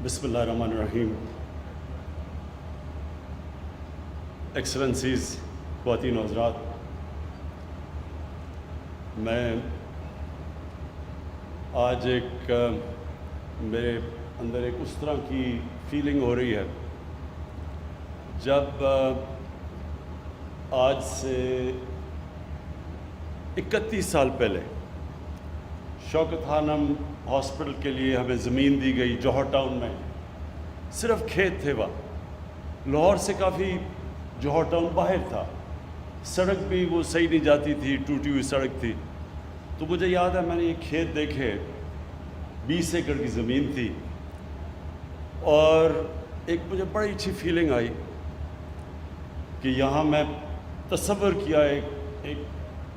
بسم اللہ الرحمن الرحیم. ایکسلنسیز، خواتین و حضرات، میں آج میرے اندر ایک اس طرح کی فیلنگ ہو رہی ہے جب آج سے 31 سال پہلے شوکت خانم ہاسپٹل کے لیے ہمیں زمین دی گئی جوہر ٹاؤن میں. صرف کھیت تھے وہاں، لاہور سے کافی جوہر ٹاؤن باہر تھا، سڑک بھی وہ صحیح نہیں جاتی تھی، ٹوٹی ہوئی سڑک تھی. تو مجھے یاد ہے میں نے یہ کھیت دیکھے، 20 ایکڑ کی زمین تھی، اور ایک مجھے بڑی اچھی فیلنگ آئی کہ یہاں میں تصور کیا ایک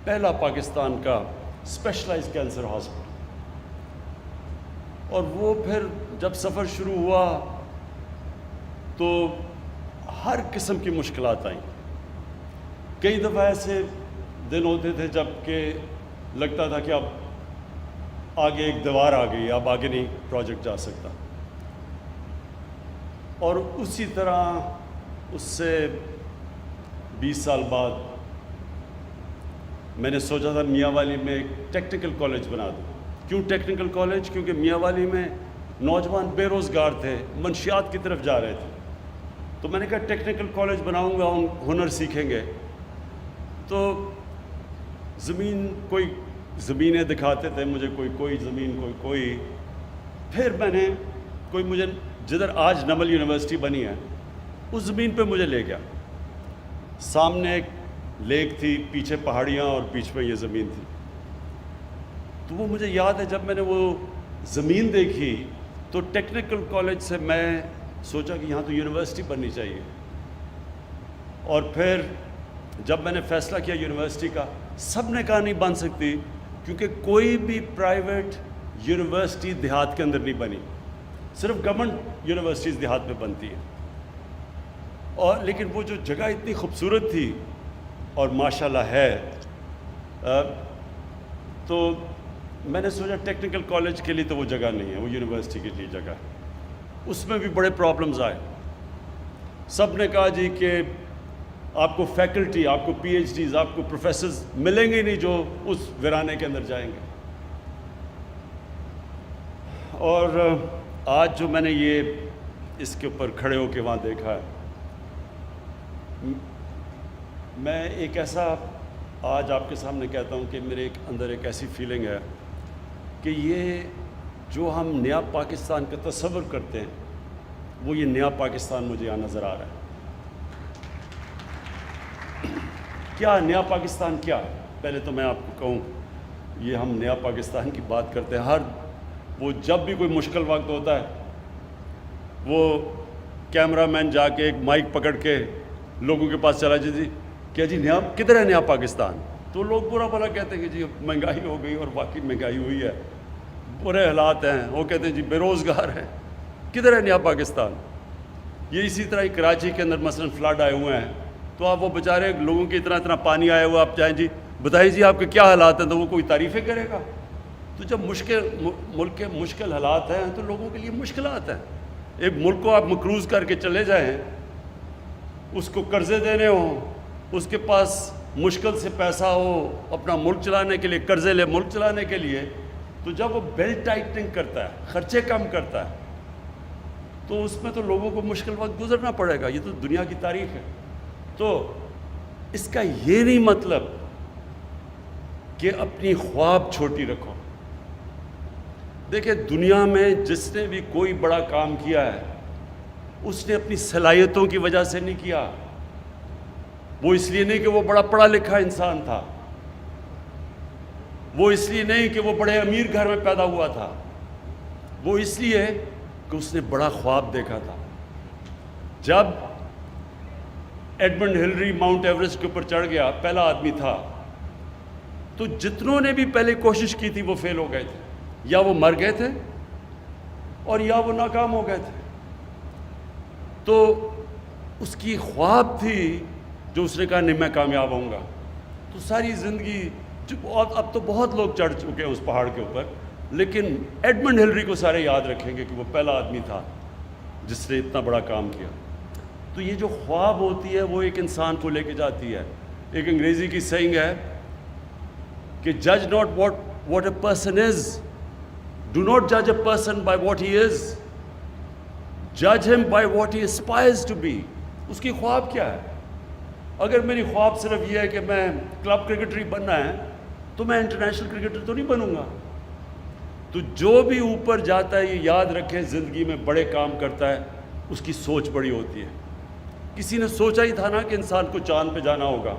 پہلا پاکستان کا اسپیشلائز کینسر ہاسپٹل. اور وہ پھر جب سفر شروع ہوا تو ہر قسم کی مشکلات آئیں. کئی دفعہ ایسے دن ہوتے تھے جب کہ لگتا تھا کہ اب آگے ایک دیوار آ گئی، اب آگے نہیں پروجیکٹ جا سکتا. اور اسی طرح اس سے 20 سال بعد میں نے سوچا تھا میاں والی میں ایک ٹیکنیکل کالج بنا دوں. کیوں ٹیکنیکل کالج؟ کیونکہ میاں والی میں نوجوان بے روزگار تھے، منشیات کی طرف جا رہے تھے. تو میں نے کہا ٹیکنیکل کالج بناؤں گا، ہنر سیکھیں گے. تو کوئی زمینیں دکھاتے تھے مجھے، کوئی زمین کوئی. پھر میں نے مجھے جدھر آج نمل یونیورسٹی بنی ہے اس زمین پہ مجھے لے گیا. سامنے ایک لیک تھی، پیچھے پہاڑیاں اور پیچھے یہ زمین تھی. تو وہ مجھے یاد ہے جب میں نے وہ زمین دیکھی تو ٹیکنیکل کالج سے میں سوچا کہ یہاں تو یونیورسٹی بننی چاہیے. اور پھر جب میں نے فیصلہ کیا یونیورسٹی کا، سب نے کہا نہیں بن سکتی، کیونکہ کوئی بھی پرائیویٹ یونیورسٹی دیہات کے اندر نہیں بنی، صرف گورنمنٹ یونیورسٹیز دیہات میں بنتی ہیں. اور لیکن وہ جو جگہ اتنی خوبصورت تھی اور ماشاءاللہ ہے، تو میں نے سوچا ٹیکنیکل کالج کے لیے تو وہ جگہ نہیں ہے، وہ یونیورسٹی کے لیے جگہ ہے. اس میں بھی بڑے پرابلمز آئے. سب نے کہا جی کہ آپ کو فیکلٹی، آپ کو پی ایچ ڈیز، آپ کو پروفیسرز ملیں گے نہیں جو اس ویرانے کے اندر جائیں گے. اور آج جو میں نے یہ اس کے اوپر کھڑے ہو کے وہاں دیکھا ہے، میں ایک ایسا آج آپ کے سامنے کہتا ہوں کہ میرے اندر ایک ایسی فیلنگ ہے کہ یہ جو ہم نیا پاکستان کا تصور کرتے ہیں، وہ یہ نیا پاکستان مجھے یہاں نظر آ رہا ہے. کیا نیا پاکستان کیا؟ پہلے تو میں آپ کو کہوں، یہ ہم نیا پاکستان کی بات کرتے ہیں، وہ جب بھی کوئی مشکل وقت ہوتا ہے وہ کیمرہ مین جا کے ایک مائک پکڑ کے لوگوں کے پاس چلا جی کیا جی نیا کدھر ہے نیا پاکستان؟ تو لوگ برا بھلا کہتے ہیں کہ جی مہنگائی ہو گئی، اور واقعی مہنگائی ہوئی ہے، برے حالات ہیں. وہ کہتے ہیں جی بے روزگار ہیں، کدھر ہے نیا پاکستان؟ یہ اسی طرح ہی کراچی کے اندر مثلا فلڈ آئے ہوئے ہیں، تو آپ وہ بیچارے لوگوں کی اتنا پانی آیا ہوا، آپ جائیں جی بتائیں جی آپ کے کیا حالات ہیں، تو وہ کوئی تعریفیں کرے گا. تو جب ملک کے مشکل حالات ہیں تو لوگوں کے لیے مشکلات ہیں. ایک ملک کو آپ مقروض کر کے چلے جائیں، اس کو قرضے دینے ہوں، اس کے پاس مشکل سے پیسہ ہو اپنا ملک چلانے کے لیے، قرضے لے ملک چلانے کے لیے، تو جب وہ بیلٹ ٹائٹنگ کرتا ہے، خرچے کم کرتا ہے، تو اس میں تو لوگوں کو مشکل وقت گزرنا پڑے گا. یہ تو دنیا کی تاریخ ہے. تو اس کا یہ نہیں مطلب کہ اپنی خواب چھوٹی رکھو. دیکھیں دنیا میں جس نے بھی کوئی بڑا کام کیا ہے، اس نے اپنی صلاحیتوں کی وجہ سے نہیں کیا. وہ اس لیے نہیں کہ وہ بڑا پڑھا لکھا انسان تھا، وہ اس لیے نہیں کہ وہ بڑے امیر گھر میں پیدا ہوا تھا، وہ اس لیے کہ اس نے بڑا خواب دیکھا تھا. جب ایڈمنڈ ہلری ماؤنٹ ایوریسٹ کے اوپر چڑھ گیا، پہلا آدمی تھا، تو جتنوں نے بھی پہلے کوشش کی تھی وہ فیل ہو گئے تھے، یا وہ مر گئے تھے اور یا وہ ناکام ہو گئے تھے. تو اس کی خواب تھی جو اس نے کہا نہیں میں کامیاب ہوں گا. تو ساری زندگی، اب تو بہت لوگ چڑھ چکے ہیں اس پہاڑ کے اوپر، لیکن ایڈمنڈ ہلری کو سارے یاد رکھیں گے کہ وہ پہلا آدمی تھا جس نے اتنا بڑا کام کیا. تو یہ جو خواب ہوتی ہے وہ ایک انسان کو لے کے جاتی ہے. ایک انگریزی کی سیئنگ ہے کہ جج not what a person is, do not جج a person by what he از، جج ہم by what he aspires to be. اس کی خواب کیا ہے؟ اگر میری خواب صرف یہ ہے کہ میں کلب کرکٹر ہی بننا ہے تو میں انٹرنیشنل کرکٹر تو نہیں بنوں گا. تو جو بھی اوپر جاتا ہے یہ یاد رکھے زندگی میں بڑے کام کرتا ہے اس کی سوچ بڑی ہوتی ہے. کسی نے سوچا ہی تھا نا کہ انسان کو چاند پہ جانا ہوگا.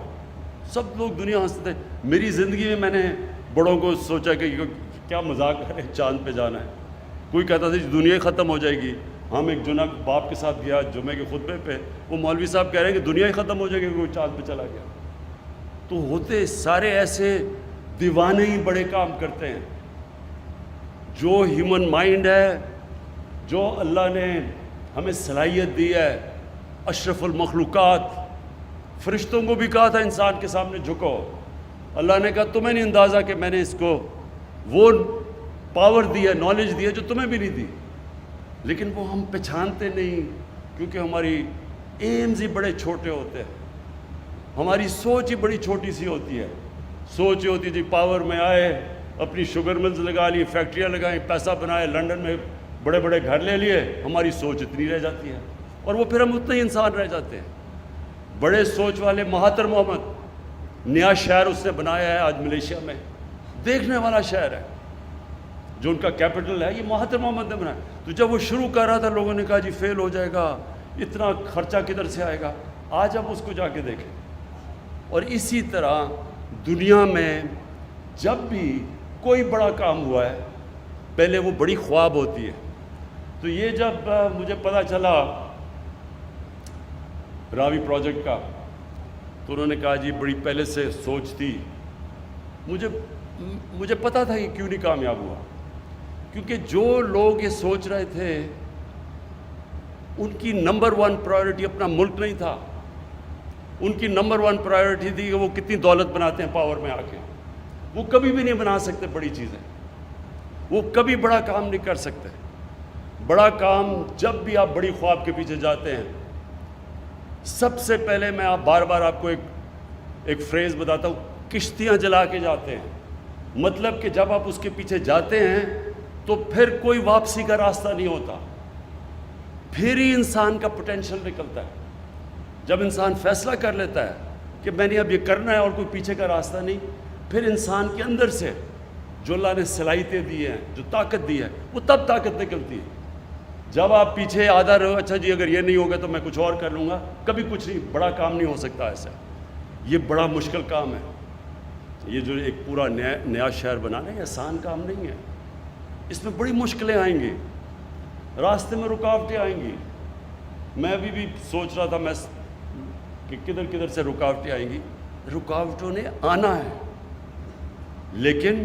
سب لوگ دنیا ہنستے تھے. میری زندگی میں نے بڑوں کو سوچا کہ کیا مذاق کرے چاند پہ جانا ہے. کوئی کہتا تھا دنیا ہی ختم ہو جائے گی. ہم ایک جناب باپ کے ساتھ گیا جمعے کے خطبے پہ، وہ مولوی صاحب کہہ رہے ہیں کہ دنیا ہی ختم ہو جائے گی، کوئی چاند پہ چلا گیا. تو ہوتے سارے ایسے دیوانے ہی بڑے کام کرتے ہیں. جو ہیومن مائنڈ ہے، جو اللہ نے ہمیں صلاحیت دی ہے، اشرف المخلوقات، فرشتوں کو بھی کہا تھا انسان کے سامنے جھکو. اللہ نے کہا تمہیں نہیں اندازہ کہ میں نے اس کو وہ پاور دی ہے، نالج دی ہے جو تمہیں بھی نہیں دی. لیکن وہ ہم پہچانتے نہیں کیونکہ ہماری ایمز ہی بڑے چھوٹے ہوتے ہیں، ہماری سوچ ہی بڑی چھوٹی سی ہوتی ہے. سوچ یہ ہوتی ہے جی پاور میں آئے، اپنی شوگر ملز لگا لی، فیکٹریاں لگائیں، پیسہ بنائے، لنڈن میں بڑے بڑے گھر لے لیے. ہماری سوچ اتنی رہ جاتی ہے اور وہ پھر ہم اتنے ہی انسان رہ جاتے ہیں. بڑے سوچ والے مہاتر محمد، نیا شہر اس نے بنایا ہے آج ملیشیا میں، دیکھنے والا شہر ہے. جو ان کا کیپٹل ہے یہ مہاتر محمد نے بنایا. تو جب وہ شروع کر رہا تھا لوگوں نے کہا جی فیل ہو جائے گا، اتنا خرچہ کدھر سے آئے گا. آج ہم اس کو جا کے دیکھیں. اور اسی طرح دنیا میں جب بھی کوئی بڑا کام ہوا ہے پہلے وہ بڑی خواب ہوتی ہے. تو یہ جب مجھے پتہ چلا راوی پروجیکٹ کا تو انہوں نے کہا جی بڑی پہلے سے سوچ تھی. مجھے پتہ تھا کہ کیوں نہیں کامیاب ہوا، کیونکہ جو لوگ یہ سوچ رہے تھے ان کی نمبر 1 پرائیورٹی اپنا ملک نہیں تھا. ان کی نمبر 1 پرائیورٹی تھی کہ وہ کتنی دولت بناتے ہیں پاور میں آ کے. وہ کبھی بھی نہیں بنا سکتے بڑی چیزیں، وہ کبھی بڑا کام نہیں کر سکتے. بڑا کام جب بھی آپ بڑی خواب کے پیچھے جاتے ہیں، سب سے پہلے میں بار بار آپ کو ایک فریز بتاتا ہوں، کشتیاں جلا کے جاتے ہیں. مطلب کہ جب آپ اس کے پیچھے جاتے ہیں تو پھر کوئی واپسی کا راستہ نہیں ہوتا، پھر ہی انسان کا پوٹینشیل نکلتا ہے. جب انسان فیصلہ کر لیتا ہے کہ میں نے اب یہ کرنا ہے اور کوئی پیچھے کا راستہ نہیں، پھر انسان کے اندر سے جو اللہ نے صلاحیتیں دی ہیں، جو طاقت دی ہے، وہ تب طاقت نکلتی ہے. جب آپ پیچھے آدھا رہو اچھا جی اگر یہ نہیں ہوگا تو میں کچھ اور کر لوں گا، کبھی کچھ نہیں، بڑا کام نہیں ہو سکتا ایسا. یہ بڑا مشکل کام ہے. یہ جو ایک پورا نیا شہر بنانا ہے آسان کام نہیں ہے. اس میں بڑی مشکلیں آئیں گی، راستے میں رکاوٹیں آئیں گی. میں ابھی بھی سوچ رہا تھا کہ کدھر سے رکاوٹیں آئیں گی. رکاوٹوں نے آنا ہے، لیکن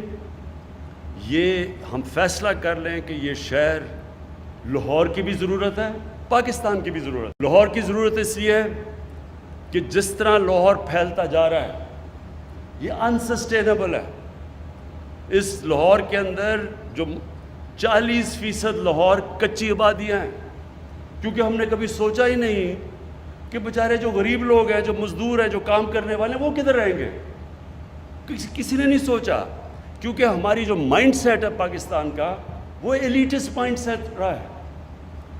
یہ ہم فیصلہ کر لیں کہ یہ شہر لاہور کی بھی ضرورت ہے، پاکستان کی بھی ضرورت ہے. لاہور کی ضرورت اس لیے ہے کہ جس طرح لاہور پھیلتا جا رہا ہے یہ انسسٹینیبل ہے. اس لاہور کے اندر جو 40% لاہور کچی آبادیاں ہیں، کیونکہ ہم نے کبھی سوچا ہی نہیں کہ بیچارے جو غریب لوگ ہیں، جو مزدور ہیں، جو کام کرنے والے ہیں، وہ کدھر رہیں گے. کسی نے نہیں سوچا، کیونکہ ہماری جو مائنڈ سیٹ ہے پاکستان کا وہ ایلیٹسٹ مائنڈ سیٹ رہا ہے.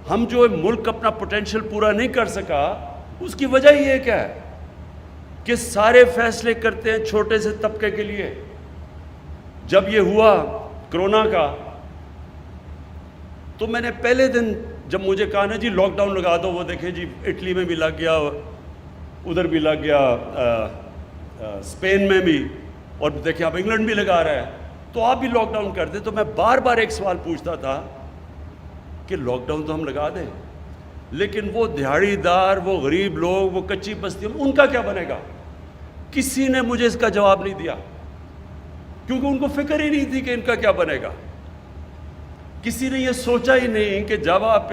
ہم جو ملک اپنا پوٹینشیل پورا نہیں کر سکا، اس کی وجہ یہ کیا ہے کہ سارے فیصلے کرتے ہیں چھوٹے سے طبقے کے لیے. جب یہ ہوا کرونا کا تو میں نے پہلے دن جب مجھے کہا نا جی لاک ڈاؤن لگا دو، وہ دیکھیں جی اٹلی میں بھی لگ گیا، ادھر بھی لگ گیا، اسپین میں بھی، اور دیکھیں اب انگلینڈ بھی لگا رہا ہے، تو آپ بھی لاک ڈاؤن کر دیں. تو میں بار بار ایک سوال پوچھتا تھا کہ لاک ڈاؤن تو ہم لگا دیں، لیکن وہ دیہڑی دار، وہ غریب لوگ، وہ کچی بستی، ان کا کیا بنے گا؟ کسی نے مجھے اس کا جواب نہیں دیا، کیونکہ ان کو فکر ہی نہیں تھی کہ ان کا کیا بنے گا. کسی نے یہ سوچا ہی نہیں کہ جب آپ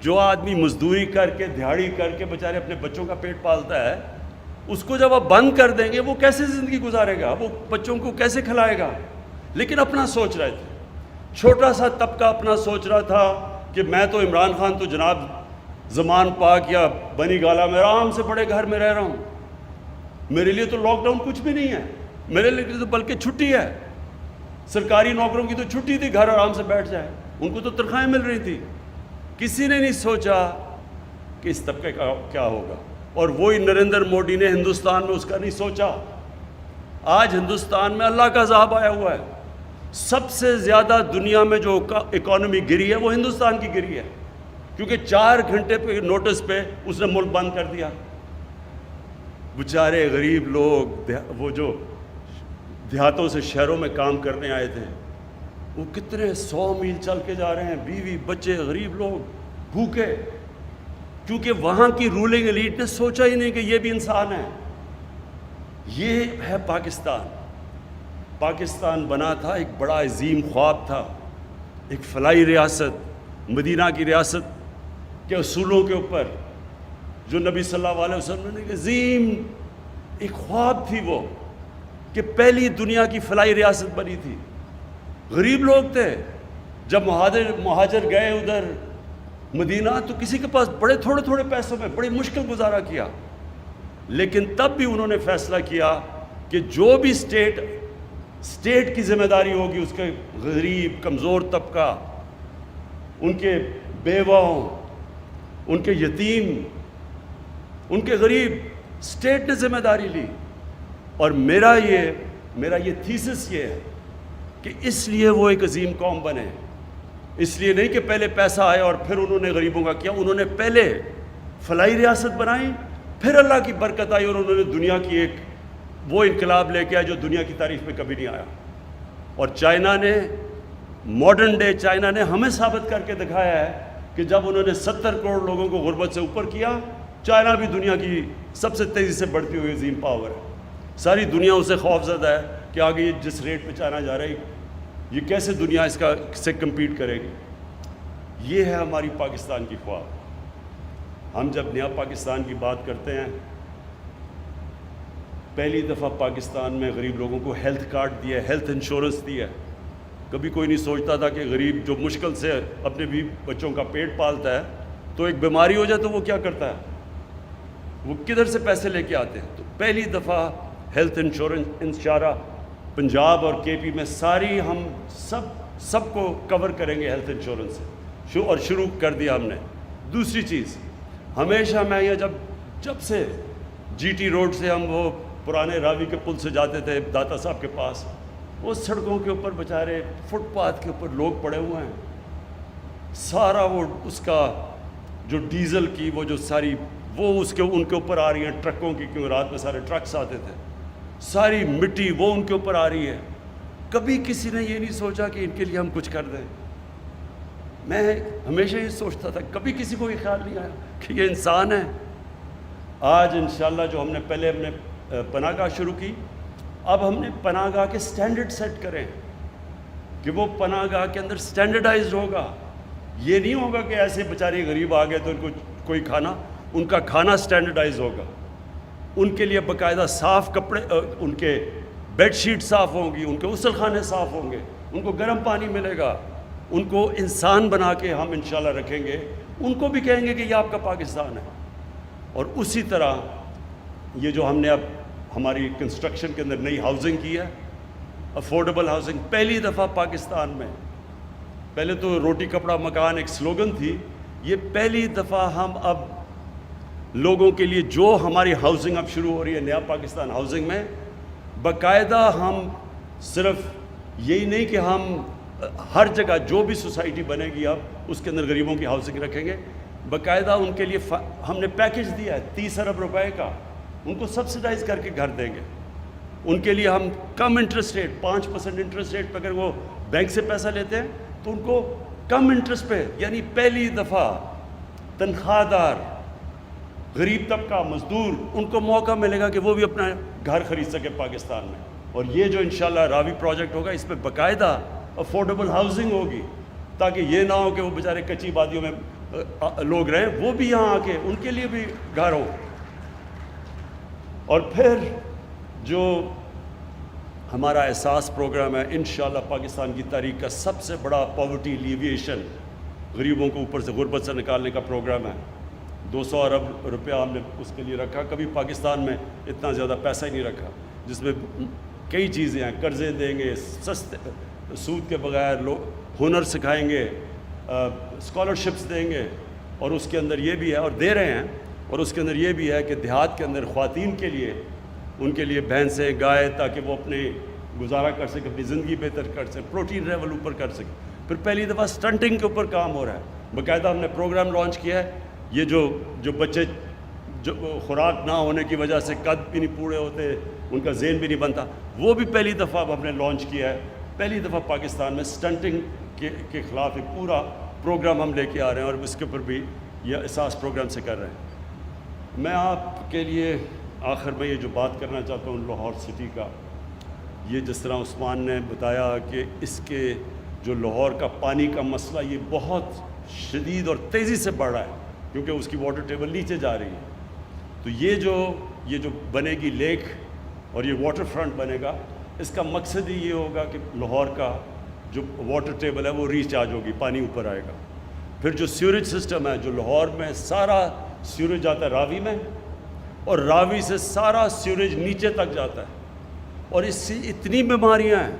جو آدمی مزدوری کر کے، دیہڑی کر کے بیچارے اپنے بچوں کا پیٹ پالتا ہے، اس کو جب آپ بند کر دیں گے وہ کیسے زندگی گزارے گا، وہ بچوں کو کیسے کھلائے گا. لیکن اپنا سوچ رہے تھے، چھوٹا سا طبقہ اپنا سوچ رہا تھا کہ میں تو عمران خان تو جناب زمان پاک یا بنی گالا میں آرام سے بڑے گھر میں رہ رہا ہوں، میرے لیے تو لاک ڈاؤن کچھ بھی نہیں ہے، میرے لیے تو بلکہ چھٹی ہے، سرکاری نوکروں کی تو چھٹی تھی، گھر آرام سے بیٹھ جائے، ان کو تو تنخواہیں مل رہی تھی۔ کسی نے نہیں سوچا کہ اس طبقے کا کیا ہوگا، اور وہی نریندر مودی نے ہندوستان میں اس کا نہیں سوچا۔ آج ہندوستان میں اللہ کا عذاب آیا ہوا ہے، سب سے زیادہ دنیا میں جو اکانومی گری ہے وہ ہندوستان کی گری ہے، کیونکہ 4 گھنٹے پہ نوٹس پہ اس نے ملک بند کر دیا۔ بیچارے غریب لوگ، وہ جو دیہاتوں سے شہروں میں کام کرنے آئے تھے، وہ کتنے 100 میل چل کے جا رہے ہیں، بیوی بچے غریب لوگ بھوکے، کیونکہ وہاں کی رولنگ ایلیٹ نے سوچا ہی نہیں کہ یہ بھی انسان ہے۔ یہ ہے پاکستان۔ پاکستان بنا تھا، ایک بڑا عظیم خواب تھا، ایک فلاحی ریاست، مدینہ کی ریاست کے اصولوں کے اوپر، جو نبی صلی اللہ علیہ وسلم نے عظیم ایک خواب تھی وہ، کہ پہلی دنیا کی فلاحی ریاست بنی تھی۔ غریب لوگ تھے، جب مہاجر گئے ادھر مدینہ تو کسی کے پاس بڑے تھوڑے تھوڑے پیسوں میں بڑی مشکل گزارا کیا، لیکن تب بھی انہوں نے فیصلہ کیا کہ جو بھی اسٹیٹ کی ذمہ داری ہوگی، اس کے غریب کمزور طبقہ، ان کے بیواؤں، ان کے یتیم، ان کے غریب، اسٹیٹ نے ذمہ داری لی۔ اور میرا یہ تھیسس یہ ہے کہ اس لیے وہ ایک عظیم قوم بنے، اس لیے نہیں کہ پہلے پیسہ آیا اور پھر انہوں نے غریبوں کا کیا، انہوں نے پہلے فلاحی ریاست بنائی، پھر اللہ کی برکت آئی اور انہوں نے دنیا کی ایک وہ انقلاب لے کے آیا جو دنیا کی تاریخ میں کبھی نہیں آیا۔ اور چائنا نے، ماڈرن ڈے چائنا نے ہمیں ثابت کر کے دکھایا ہے کہ جب انہوں نے 70 کروڑ لوگوں کو غربت سے اوپر کیا، چائنا بھی دنیا کی سب سے تیزی سے بڑھتی ہوئی عظیم پاور ہے۔ ساری دنیا اسے خوف زدہ ہے کہ آگے یہ جس ریٹ پہ چائنا جا رہا ہے، یہ کیسے دنیا سے کمپیٹ کرے گی۔ یہ ہے ہماری پاکستان کی خواب۔ ہم جب نیا پاکستان کی بات کرتے ہیں، پہلی دفعہ پاکستان میں غریب لوگوں کو ہیلتھ کارڈ دیا ہے، ہیلتھ انشورنس دیا ہے۔ کبھی کوئی نہیں سوچتا تھا کہ غریب جو مشکل سے اپنے بھی بچوں کا پیٹ پالتا ہے، تو ایک بیماری ہو جائے تو وہ کیا کرتا ہے، وہ کدھر سے پیسے لے کے آتے ہیں۔ تو پہلی دفعہ ہیلتھ انشورنس انشارہ پنجاب اور کے پی میں ساری ہم سب کو کور کریں گے ہیلتھ انشورنس سے، اور شروع کر دیا ہم نے۔ دوسری چیز، ہمیشہ میں یہ جب سے جی ٹی روڈ سے ہم وہ پرانے راوی کے پل سے جاتے تھے داتا صاحب کے پاس، وہ سڑکوں کے اوپر بیچارے فٹ پاتھ کے اوپر لوگ پڑے ہوئے ہیں، سارا وہ اس کا جو ڈیزل کی وہ جو ساری وہ ان کے اوپر آ رہی ہیں ٹرکوں کی، کیونکہ رات میں سارے ٹرکس آتے تھے، ساری مٹی وہ ان کے اوپر آ رہی ہے۔ کبھی کسی نے یہ نہیں سوچا کہ ان کے لیے ہم کچھ کر دیں۔ میں ہمیشہ یہ سوچتا تھا، کبھی کسی کو یہ خیال نہیں آیا کہ یہ انسان ہے۔ آج انشاءاللہ جو ہم نے پہلے پناہ گاہ شروع کی، اب ہم نے پناہ گاہ کے سٹینڈرڈ سیٹ کریں کہ وہ پناہ گاہ کے اندر سٹینڈرڈائزڈ ہوگا۔ یہ نہیں ہوگا کہ ایسے بیچارے غریب آ گئے تو ان کو کوئی کھانا، ان کا کھانا سٹینڈرڈائز ہوگا، ان کے لیے باقاعدہ صاف کپڑے، ان کے بیڈ شیٹ صاف ہوں گی، ان کے غسل خانے صاف ہوں گے، ان کو گرم پانی ملے گا، ان کو انسان بنا کے ہم انشاءاللہ رکھیں گے، ان کو بھی کہیں گے کہ یہ آپ کا پاکستان ہے۔ اور اسی طرح یہ جو ہم نے اب ہماری کنسٹرکشن کے اندر نئی ہاؤسنگ کی ہے، افورڈیبل ہاؤسنگ، پہلی دفعہ پاکستان میں، پہلے تو روٹی کپڑا مکان ایک سلوگن تھی، یہ پہلی دفعہ ہم اب لوگوں کے لیے جو ہماری ہاؤسنگ اب شروع ہو رہی ہے نیا پاکستان ہاؤسنگ میں، باقاعدہ ہم صرف یہی نہیں کہ ہم ہر جگہ جو بھی سوسائٹی بنے گی اب اس کے اندر غریبوں کی ہاؤسنگ رکھیں گے، باقاعدہ ان کے لیے ہم نے پیکج دیا ہے 30 ارب روپے کا، ان کو سبسڈائز کر کے گھر دیں گے۔ ان کے لیے ہم کم انٹرسٹ ریٹ، 5% انٹرسٹ ریٹ پہ اگر وہ بینک سے پیسہ لیتے ہیں تو ان کو کم انٹرسٹ پہ، یعنی پہلی دفعہ تنخواہ دار غریب طبقہ مزدور ان کو موقع ملے گا کہ وہ بھی اپنا گھر خرید سکے پاکستان میں۔ اور یہ جو انشاءاللہ راوی پروجیکٹ ہوگا، اس پہ باقاعدہ افورڈیبل ہاؤسنگ ہوگی، تاکہ یہ نہ ہو کہ وہ بیچارے کچی وادیوں میں لوگ رہیں، وہ بھی یہاں آ کے ان کے لیے بھی گھر ہو۔ اور پھر جو ہمارا احساس پروگرام ہے، انشاءاللہ پاکستان کی تاریخ کا سب سے بڑا پاورٹی ایلیویشن غریبوں کو اوپر سے غربت سے نکالنے کا پروگرام ہے. 200 ارب روپیہ ہم نے اس کے لیے رکھا. کبھی پاکستان میں اتنا زیادہ پیسہ ہی نہیں رکھا, جس میں کئی چیزیں ہیں. قرضے دیں گے سستے سود کے بغیر, لوگ ہنر سکھائیں گے, اسکالرشپس دیں گے, اور اس کے اندر یہ بھی ہے, اور دے رہے ہیں, اور اس کے اندر یہ بھی ہے کہ دیہات کے اندر خواتین کے لیے, ان کے لیے بھینسیں گائے, تاکہ وہ اپنے گزارا کر سکیں, اپنی زندگی بہتر کر سکیں, پروٹین لیول اوپر کر سکیں. پھر پہلی دفعہ سٹنٹنگ کے اوپر کام ہو رہا ہے. باقاعدہ ہم نے پروگرام لانچ کیا ہے. یہ جو بچے جو خوراک نہ ہونے کی وجہ سے قد بھی نہیں پورے ہوتے, ان کا ذہن بھی نہیں بنتا, وہ بھی پہلی دفعہ اب ہم نے لانچ کیا ہے. پہلی دفعہ پاکستان میں سٹنٹنگ کے خلاف ایک پورا پروگرام ہم لے کے آ رہے ہیں, اور اس کے اوپر بھی یہ احساس پروگرام سے کر رہے ہیں. میں آپ کے لیے آخر میں یہ جو بات کرنا چاہتا ہوں لاہور سٹی کا, یہ جس طرح عثمان نے بتایا کہ اس کے جو لاہور کا پانی کا مسئلہ یہ بہت شدید اور تیزی سے بڑھ رہا ہے, کیونکہ اس کی واٹر ٹیبل نیچے جا رہی ہے. تو یہ جو بنے گی لیک اور یہ واٹر فرنٹ بنے گا, اس کا مقصد ہی یہ ہوگا کہ لاہور کا جو واٹر ٹیبل ہے وہ ریچارج ہوگی, پانی اوپر آئے گا. پھر جو سیوریج سسٹم ہے, جو لاہور میں سارا سیوریج آتا ہے راوی میں, اور راوی سے سارا سیوریج نیچے تک جاتا ہے, اور اس سے اتنی بیماریاں ہیں.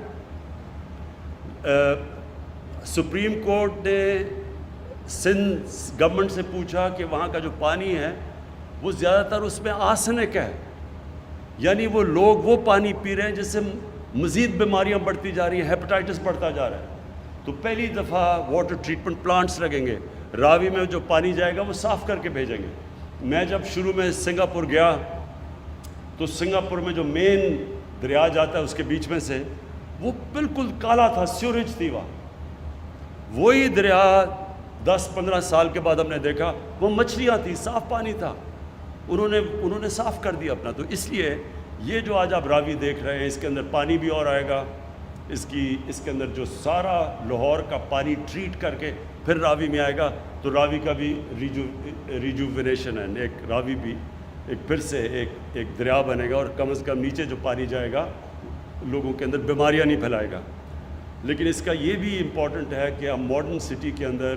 سپریم کورٹ نے سندھ گورنمنٹ سے پوچھا کہ وہاں کا جو پانی ہے وہ زیادہ تر اس میں آرسینک ہے, یعنی وہ لوگ وہ پانی پی رہے ہیں جس سے مزید بیماریاں بڑھتی جا رہی ہیں, ہیپاٹائٹس بڑھتا جا رہا ہے. تو پہلی دفعہ واٹر ٹریٹمنٹ پلانٹس لگیں گے, راوی میں جو پانی جائے گا وہ صاف کر کے بھیجیں گے. میں جب شروع میں سنگاپور گیا تو سنگاپور میں جو مین دریا جاتا ہے اس کے بیچ میں سے, وہ بالکل کالا تھا, سیوریج تھی وہاں. وہی دریا 10-15 سال کے بعد ہم نے دیکھا وہ مچھلیاں تھیں, صاف پانی تھا, انہوں نے صاف کر دیا اپنا. تو اس لیے یہ جو آج آپ راوی دیکھ رہے ہیں, اس کے اندر پانی بھی اور آئے گا, اس کے اندر جو سارا لاہور کا پانی ٹریٹ کر کے پھر راوی میں آئے گا. تو راوی کا بھی ریجوونیشن ہے, ایک راوی بھی ایک پھر سے ایک دریا بنے گا, اور کم از کم نیچے جو پانی جائے گا لوگوں کے اندر بیماریاں نہیں پھیلائے گا. لیکن اس کا یہ بھی امپورٹنٹ ہے کہ ہم ماڈرن سٹی کے اندر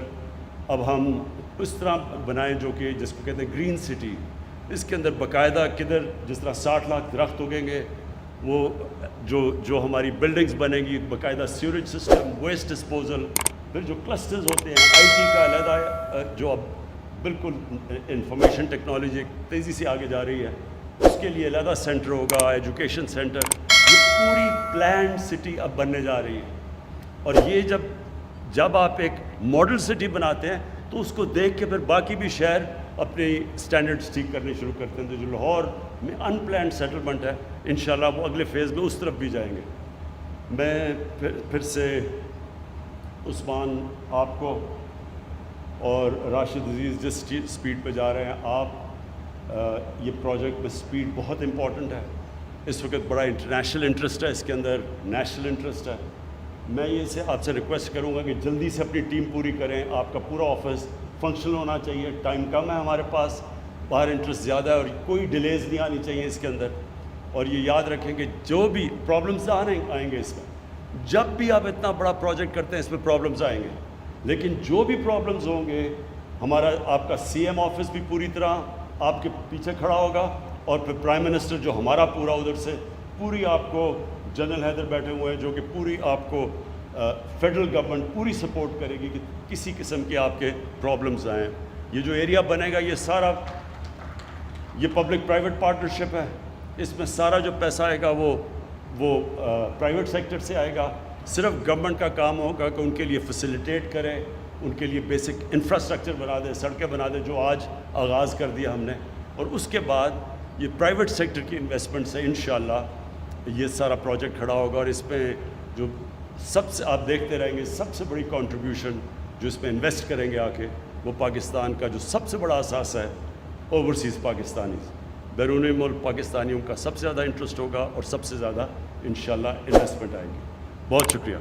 اب ہم اس طرح بنائیں جو کہ جس کو کہتے ہیں گرین سٹی. اس کے اندر باقاعدہ کدھر جس طرح 60 لاکھ درخت اگیں گے, وہ جو ہماری بلڈنگز بنیں گی, باقاعدہ سیوریج سسٹم, ویسٹ ڈسپوزل, پھر جو کلسٹرز ہوتے ہیں آئی ٹی کا علیحدہ, جو اب بالکل انفارمیشن ٹیکنالوجی تیزی سے آگے جا رہی ہے, اس کے لیے علیحدہ سینٹر ہوگا, ایجوکیشن سینٹر. یہ پوری پلانڈ سٹی اب بننے جا رہی ہے. اور یہ جب آپ ایک ماڈل سٹی بناتے ہیں تو اس کو دیکھ کے پھر باقی بھی شہر اپنے اسٹینڈرڈز ٹھیک کرنے شروع کرتے ہیں. تو جو لاہور میں ان پلانڈ سیٹلمنٹ ہے, انشاءاللہ وہ اگلے فیز میں اس طرف بھی جائیں گے. میں پھر سے عثمان آپ کو اور راشد عزیز جس سپیڈ پہ جا رہے ہیں آپ, یہ پروجیکٹ میں سپیڈ بہت امپورٹنٹ ہے. اس وقت بڑا انٹرنیشنل انٹرسٹ ہے اس کے اندر, نیشنل انٹرسٹ ہے. میں یہ سے آپ سے ریکویسٹ کروں گا کہ جلدی سے اپنی ٹیم پوری کریں. آپ کا پورا آفس فنکشنل ہونا چاہیے, ٹائم کم ہے ہمارے پاس, باہر انٹرسٹ زیادہ ہے, اور کوئی ڈیلیز نہیں آنی چاہیے اس کے اندر. اور یہ یاد رکھیں کہ جو بھی پرابلمز آئیں گے اس میں, جب بھی آپ اتنا بڑا پروجیکٹ کرتے ہیں اس میں پرابلمز آئیں گے, لیکن جو بھی پرابلمز ہوں گے آپ کا سی ایم آفس بھی پوری طرح آپ کے پیچھے کھڑا ہوگا, اور پھر پرائم منسٹر جو ہمارا پورا ادھر سے پوری آپ کو, جنرل حیدر بیٹھے ہوئے ہیں جو کہ پوری آپ کو فیڈرل گورنمنٹ پوری سپورٹ کرے گی کہ کسی قسم کے آپ کے پرابلمز آئیں. یہ جو ایریا بنے گا یہ سارا یہ پبلک پرائیویٹ پارٹنرشپ ہے, اس میں سارا جو پیسہ آئے گا وہ پرائیویٹ سیکٹر سے آئے گا. صرف گورنمنٹ کا کام ہوگا کہ ان کے لیے فیسیلیٹیٹ کرے, ان کے لیے بیسک انفراسٹرکچر بنا دے, سڑکیں بنا دے, جو آج آغاز کر دیا ہم نے. اور اس کے بعد یہ پرائیویٹ سیکٹر کی انویسٹمنٹ سے انشاءاللہ یہ سارا پروجیکٹ کھڑا ہوگا. اور اس میں جو سب سے آپ دیکھتے رہیں گے, سب سے بڑی کنٹریبیوشن جو اس میں انویسٹ کریں گے آ کے, وہ پاکستان کا جو سب سے بڑا اثاثہ ہے اوورسیز پاکستانیز, بیرون ملک پاکستانیوں کا سب سے زیادہ انٹرسٹ ہوگا, اور سب سے زیادہ انشاءاللہ انویسٹمنٹ آئے گی. بہت شکریہ.